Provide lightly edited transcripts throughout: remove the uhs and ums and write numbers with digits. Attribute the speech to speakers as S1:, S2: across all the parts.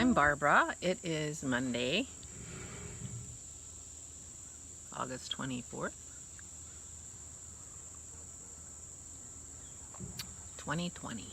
S1: I'm Barbara. It is Monday, August 24th, 2020.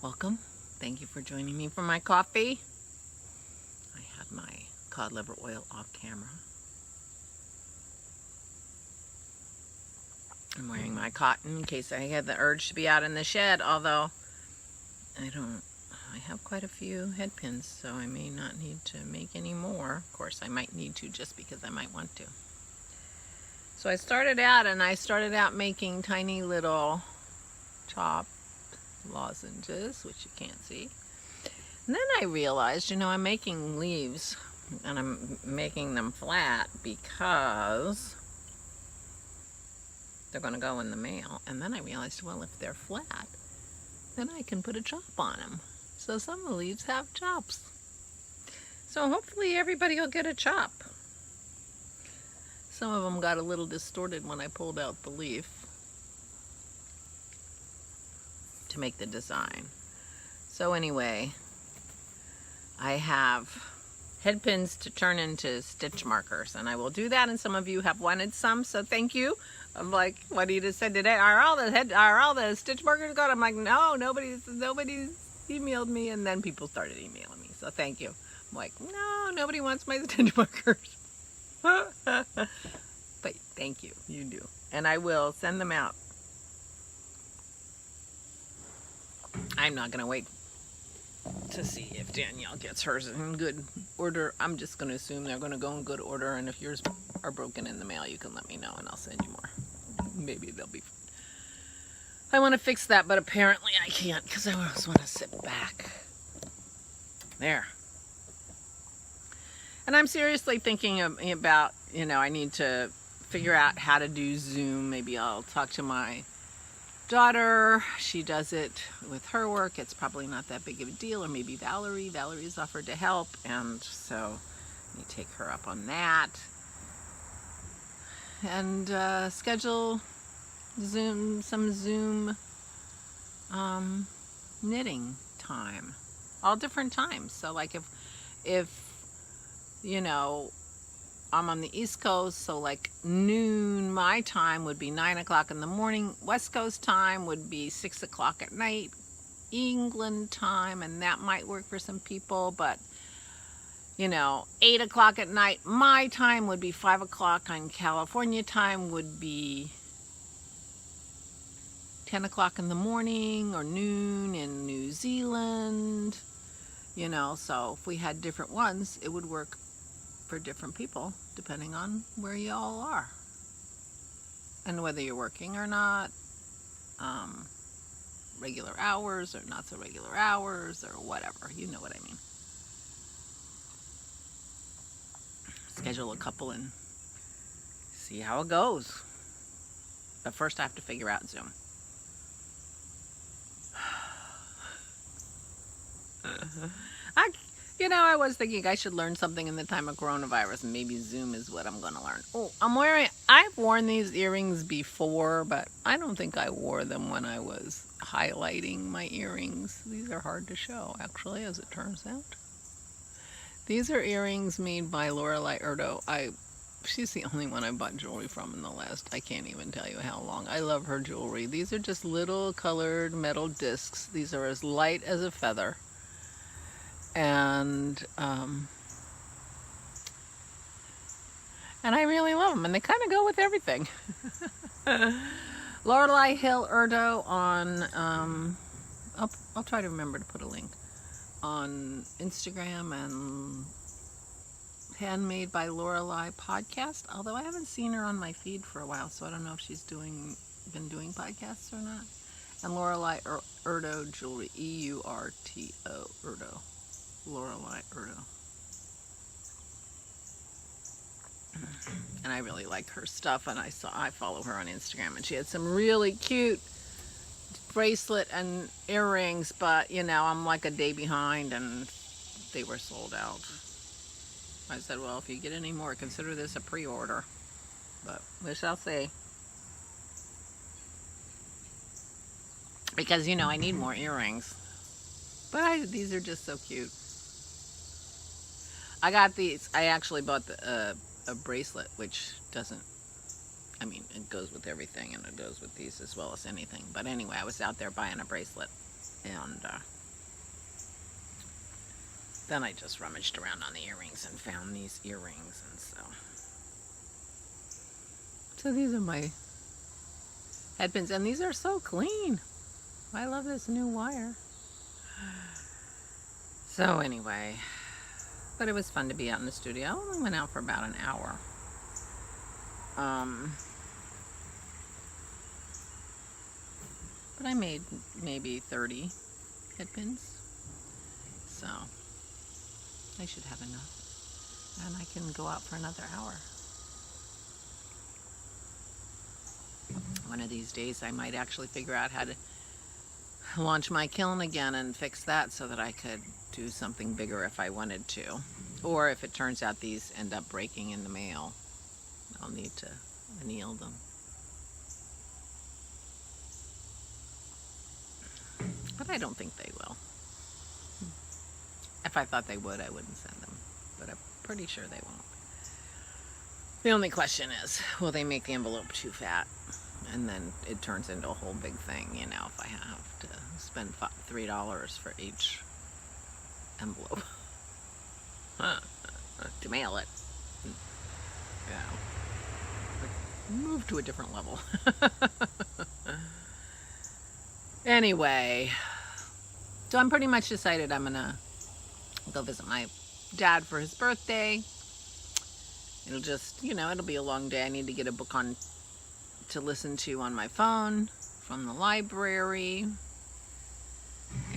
S1: Welcome. Thank you for joining me for my coffee. I had my cod liver oil off camera. I'm wearing my cotton in case I had the urge to be out in the shed, although I have quite a few head pins, so I may not need to make any more. Of course, I might need to just because I might want to. So I started out making tiny little chopped lozenges, which you can't see. And then I realized, I'm making leaves and I'm making them flat because they're going to go in the mail. And then I realized, well, if they're flat, then I can put a chop on them. So some of the leaves have chops. So hopefully everybody will get a chop. Some of them got a little distorted when I pulled out the leaf to make the design. So anyway, I have head pins to turn into stitch markers, and I will do that, and some of you have wanted some, so thank you. I'm like, what you just said today, are all the stitch markers gone? I'm like, no, nobody's emailed me, and then people started emailing me, so thank you. I'm like, no, nobody wants my stitch markers. But thank you, you do. And I will send them out. I'm not going to wait to see if Danielle gets hers in good order. I'm just going to assume they're going to go in good order, and if yours are broken in the mail, you can let me know and I'll send you more. Maybe they'll be... I want to fix that, but apparently I can't because I always want to sit back. There. And I'm seriously thinking about, I need to figure out how to do Zoom. Maybe I'll talk to my daughter. She does it with her work. It's probably not that big of a deal. Or maybe Valerie. Valerie's offered to help. And so you take her up on that. And schedule some Zoom knitting time. All different times. So like if I'm on the East Coast, so like noon my time would be 9 o'clock in the morning. West Coast time would be 6 o'clock at night. England time, and that might work for some people, but 8 o'clock at night my time would be 5 o'clock on California time, would be 10 o'clock in the morning or noon in New Zealand. So if we had different ones, it would work for different people, depending on where you all are. And whether you're working or not, regular hours or not so regular hours or whatever, you know what I mean. Schedule a couple and see how it goes. But first I have to figure out Zoom. I was thinking I should learn something in the time of coronavirus, and maybe Zoom is what I'm going to learn. Oh, I've worn these earrings before, but I don't think I wore them when I was highlighting my earrings. These are hard to show, actually, as it turns out. These are earrings made by Lorelei Erdo. She's the only one I bought jewelry from in the last, I can't even tell you how long. I love her jewelry. These are just little colored metal discs. These are as light as a feather. And I really love them, and they kind of go with everything. Lorelei Hill Erdo on, I'll try to remember to put a link, on Instagram, and Handmade by Lorelei podcast, although I haven't seen her on my feed for a while, so I don't know if she's been doing podcasts or not. And Lorelei Erdo Jewelry, E-U-R-T-O, Erdo. Lorelei Erdo. And I really like her stuff, and I follow her on Instagram, and she had some really cute bracelet and earrings, but I'm like a day behind, and they were sold out. I said, well, if you get any more, consider this a pre-order, but we shall see. Because I need more earrings. But these are just so cute. I got these. I actually bought a bracelet, which doesn't, I mean, it goes with everything, and it goes with these as well as anything. But anyway, I was out there buying a bracelet, and then I just rummaged around on the earrings and found these earrings, and so these are my headpins, and these are so clean. I love this new wire. So anyway, but it was fun to be out in the studio. I only went out for about an hour. But I made maybe 30 headpins, so I should have enough, and I can go out for another hour. One of these days I might actually figure out how to launch my kiln again and fix that so that I could do something bigger if I wanted to. Or if it turns out these end up breaking in the mail, I'll need to anneal them. But I don't think they will. If I thought they would, I wouldn't send them. But I'm pretty sure they won't. The only question is, will they make the envelope too fat? And then it turns into a whole big thing, you know, if I have to spend $3 for each envelope to mail it. You know, move to a different level. Anyway, so I'm pretty much decided I'm gonna go visit my dad for his birthday. It'll just, you know, it'll be a long day. I need to get a book on to listen to on my phone from the library,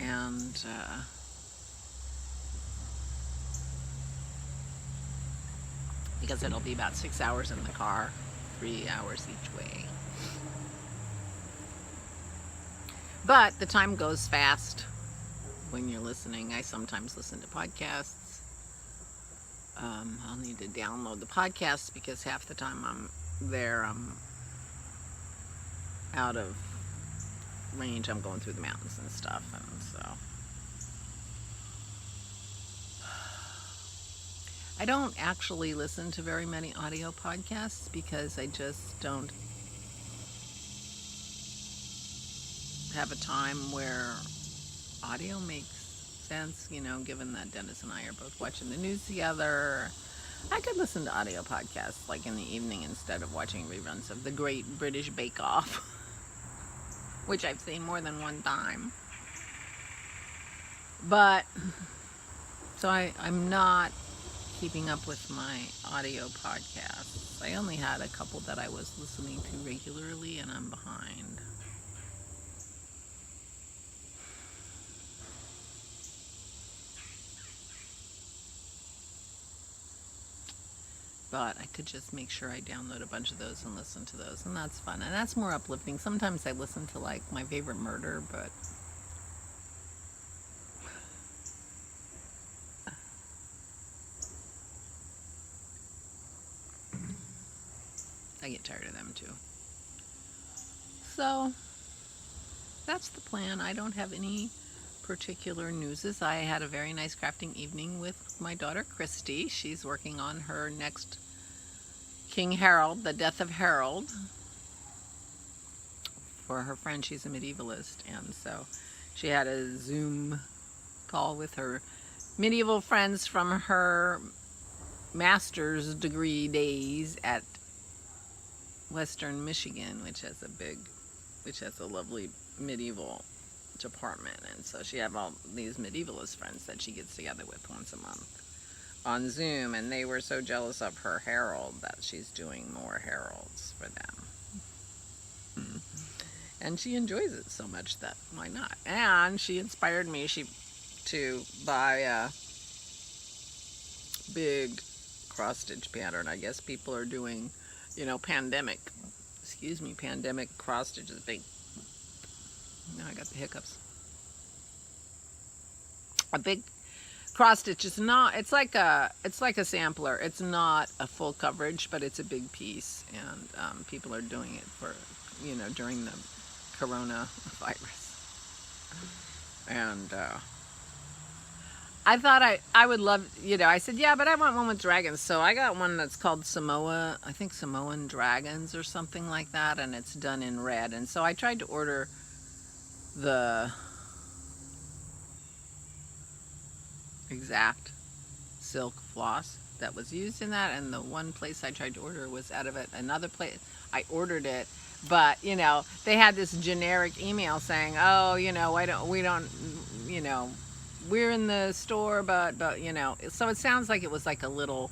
S1: and because it'll be about 6 hours in the car, 3 hours each way. But the time goes fast when you're listening. I sometimes listen to podcasts. I'll need to download the podcasts because half the time I'm there, I'm out of range. I'm going through the mountains and stuff, and so I don't actually listen to very many audio podcasts because I just don't have a time where audio makes sense, you know, given that Dennis and I are both watching the news together. I could listen to audio podcasts like in the evening instead of watching reruns of The Great British Bake Off, which I've seen more than one time. But so I'm not keeping up with my audio podcasts. I only had a couple that I was listening to regularly, and I'm behind. But I could just make sure I download a bunch of those and listen to those, and that's fun, and that's more uplifting. Sometimes I listen to like My Favorite Murder, but I get tired of them too. So that's the plan. I don't have any particular newses. I had a very nice crafting evening with my daughter Christy. She's working on her next King Harold, the Death of Harold, for her friend. She's a medievalist, and so she had a Zoom call with her medieval friends from her master's degree days at Western Michigan, which has a lovely medieval department, and so she have all these medievalist friends that she gets together with once a month on Zoom, and they were so jealous of her Herald that she's doing more Heralds for them. And she enjoys it so much that why not? And she inspired me to buy a big cross-stitch pattern. I guess people are doing, you know, pandemic cross-stitch is big. Now I got the hiccups. A big cross stitch is not, it's like a sampler. It's not a full coverage, but it's a big piece, and people are doing it for, you know, during the coronavirus. And I thought I would love, you know, I said, yeah, but I want one with dragons. So I got one that's called Samoa, I think Samoan dragons or something like that, and it's done in red. And so I tried to order the exact silk floss that was used in that, and the one place I tried to order was out of it. Another place I ordered it, but you know, they had this generic email saying, oh, you know, we don't, you know, we're in the store, but you know, so it sounds like it was like a little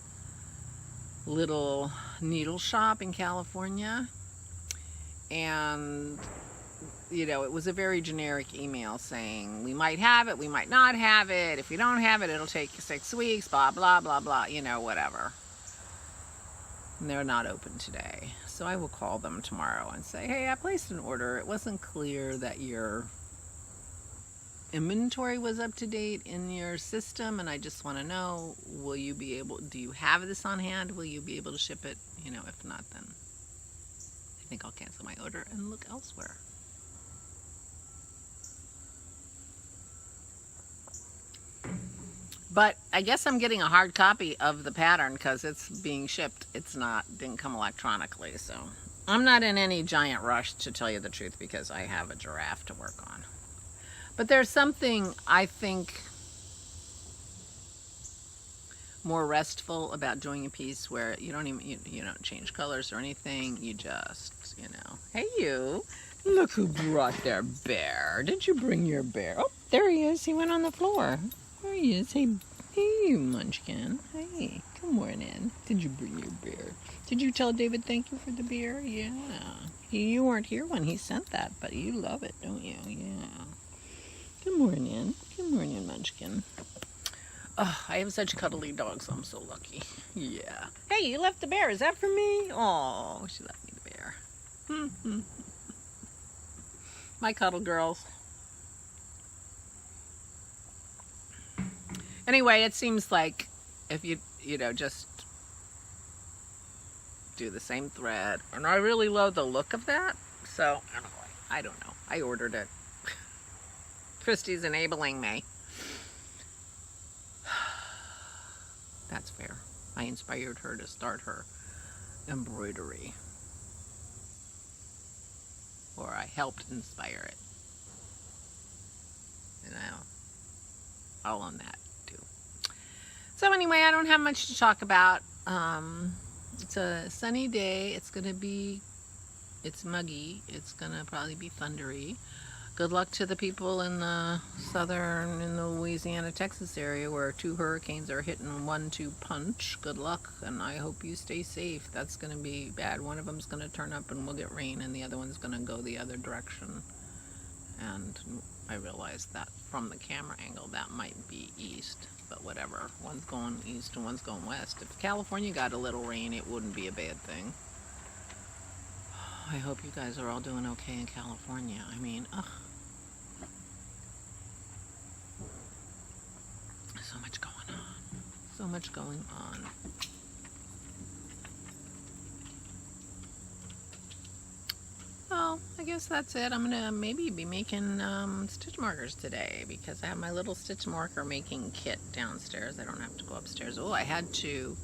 S1: needle shop in California, and you know, it was a very generic email saying we might have it, we might not have it. If we don't have it, it'll take 6 weeks, blah blah blah blah, you know, whatever. And they're not open today, so I will call them tomorrow and say, hey, I placed an order. It wasn't clear that your inventory was up to date in your system, and I just want to know, will you be able, do you have this on hand? Will you be able to ship it? You know, if not, then I think I'll cancel my order and look elsewhere. But I guess I'm getting a hard copy of the pattern because it's being shipped. Didn't come electronically, so I'm not in any giant rush, to tell you the truth, because I have a giraffe to work on. But there's something, I think, more restful about doing a piece where you don't even, you don't change colors or anything. You just, you know, hey you, look who brought their bear. Did you bring your bear? Oh, there he is. He went on the floor. There he is. Hey, Munchkin. Hey, good morning. Did you bring your bear? Did you tell David thank you for the beer? Yeah. You weren't here when he sent that, but you love it, don't you? Yeah. Good morning. Good morning, Munchkin. Oh, I have such cuddly dogs. I'm so lucky. Yeah. Hey, you left the bear. Is that for me? Oh, she left me the bear. My cuddle girls. Anyway, it seems like if you know, just do the same thread. And I really love the look of that. So, I don't know. I ordered it. Christy's enabling me. That's fair. I inspired her to start her embroidery. Or I helped inspire it. And I'll own that too. So anyway, I don't have much to talk about. It's a sunny day. It's muggy. It's gonna probably be thundery. Good luck to the people in the in the Louisiana, Texas area where 2 hurricanes are hitting 1-2 punch. Good luck, and I hope you stay safe. That's going to be bad. One of them's going to turn up and we'll get rain, and the other one's going to go the other direction. And I realized that from the camera angle that might be east, but whatever. One's going east and one's going west. If California got a little rain, it wouldn't be a bad thing. I hope you guys are all doing okay in California. I mean, ugh. So much going on. So much going on. Well, I guess that's it. I'm gonna maybe be making stitch markers today because I have my little stitch marker making kit downstairs. I don't have to go upstairs. Oh, I had to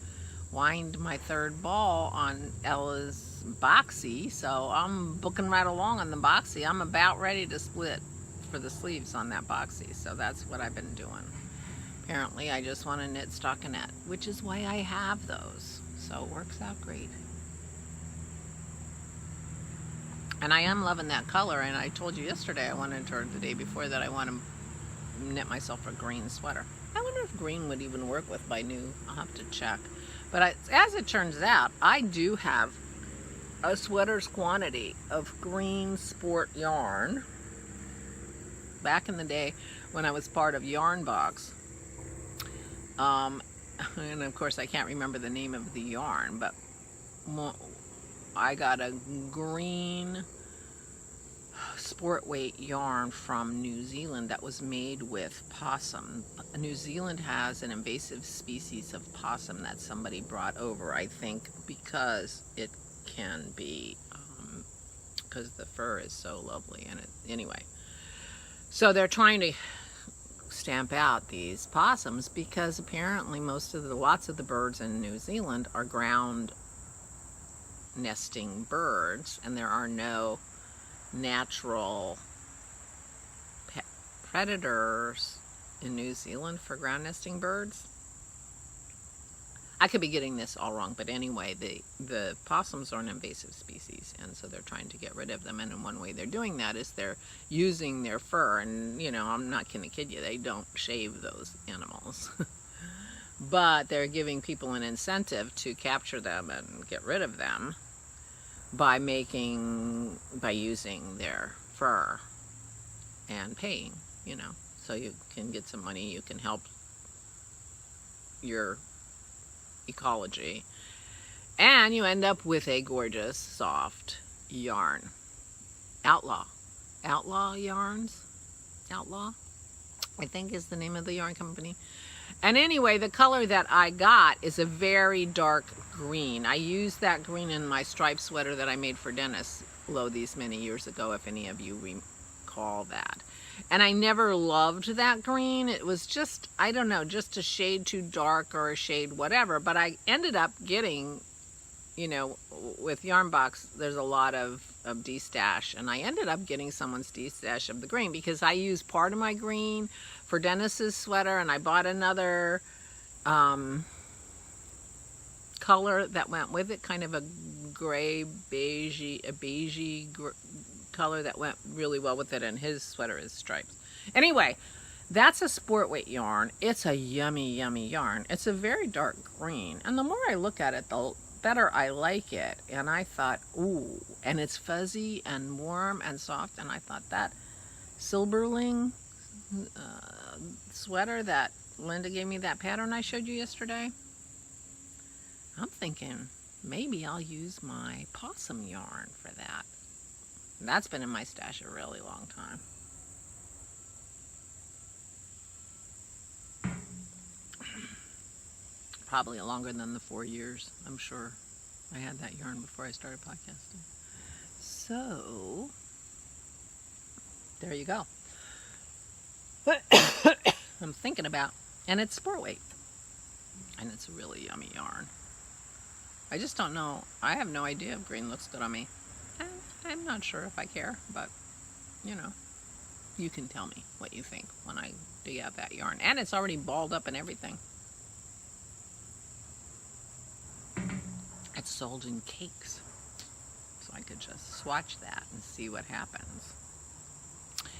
S1: wind my 3rd ball on Ella's boxy, so I'm booking right along on the boxy. I'm about ready to split for the sleeves on that boxy, so that's what I've been doing. Apparently I just want to knit stockinette, which is why I have those, so it works out great. And I am loving that color, and I told you yesterday, or the day before, that I want to knit myself a green sweater. I wonder if green would even work with my new, I'll have to check. But as it turns out, I do have a sweater's quantity of green sport yarn. Back in the day when I was part of Yarn Box, and of course I can't remember the name of the yarn, but I got a green sport weight yarn from New Zealand that was made with possum. New Zealand has an invasive species of possum that somebody brought over, I think, because it can be, because the fur is so lovely. And anyway, so they're trying to stamp out these possums, because apparently lots of the birds in New Zealand are ground nesting birds, and there are no natural predators in New Zealand for ground nesting birds. I could be getting this all wrong, but anyway, the possums are an invasive species, and so they're trying to get rid of them, and in one way they're doing that is they're using their fur, and you know, I'm not gonna kid you, they don't shave those animals. But they're giving people an incentive to capture them and get rid of them by using their fur and paying, you know, so you can get some money, you can help your ecology, and you end up with a gorgeous soft yarn. Outlaw yarns, Outlaw I think is the name of the yarn company. And anyway, the color that I got is a very dark green. I used that green in my striped sweater that I made for Dennis Lothies many years ago, if any of you recall that. And I never loved that green. It was just, I don't know, just a shade too dark or a shade whatever. But I ended up getting, you know, with Yarn Box, there's a lot of de-stash. And I ended up getting someone's de-stash of the green, because I used part of my green for Dennis's sweater, and I bought another color that went with it, kind of a gray, beigey color that went really well with it, and his sweater is striped. Anyway, that's a sport weight yarn. It's a yummy yarn. It's a very dark green, and the more I look at it, the better I like it. And I thought, ooh, and it's fuzzy and warm and soft, and I thought that Silberling sweater that Linda gave me, that pattern I showed you yesterday, I'm thinking maybe I'll use my possum yarn for that. That's been in my stash a really long time. Probably longer than the 4 years. I'm sure I had that yarn before I started podcasting. So, there you go. I'm thinking about, and it's sport weight. And it's a really yummy yarn. I just don't know. I have no idea if green looks good on me. I'm not sure if I care, but, you know, you can tell me what you think when I dig out that yarn. And it's already balled up and everything. It's sold in cakes. So I could just swatch that and see what happens.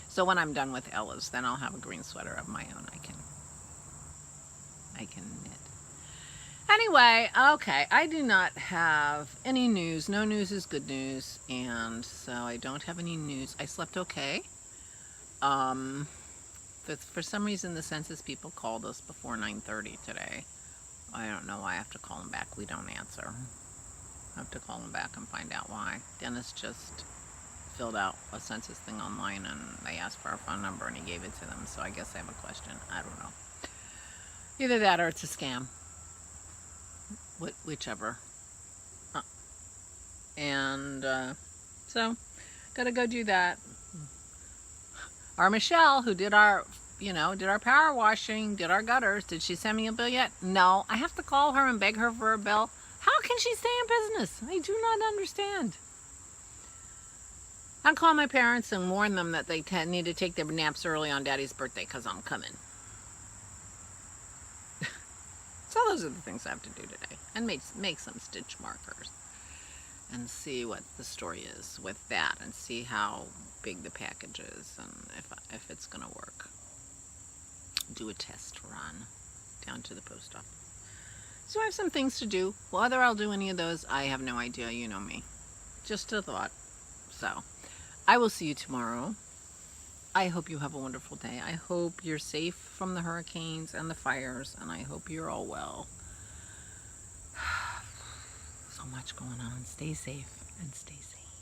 S1: So when I'm done with Ella's, then I'll have a green sweater of my own I can knit. Anyway, okay, I do not have any news. No news is good news, and so I don't have any news. I slept okay. For some reason, the census people called us before 9:30 today. I don't know why I have to call them back. We don't answer. I have to call them back and find out why. Dennis just filled out a census thing online, and they asked for our phone number, and he gave it to them, so I guess I have a question. I don't know. Either that or it's a scam. Whichever. So gotta go do that. Our Michelle, who did our power washing, did our gutters, did she send me a bill yet? No. I have to call her and beg her for a bill. How can she stay in business? I do not understand. I'll call my parents and warn them that they need to take their naps early on Daddy's birthday, because I'm coming. So those are the things I have to do today. And make some stitch markers. And see what the story is with that. And see how big the package is. And if it's going to work. Do a test run down to the post office. So I have some things to do. Whether I'll do any of those, I have no idea. You know me. Just a thought. So, I will see you tomorrow. I hope you have a wonderful day. I hope you're safe from the hurricanes and the fires, and I hope you're all well. So much going on. Stay safe and stay sane.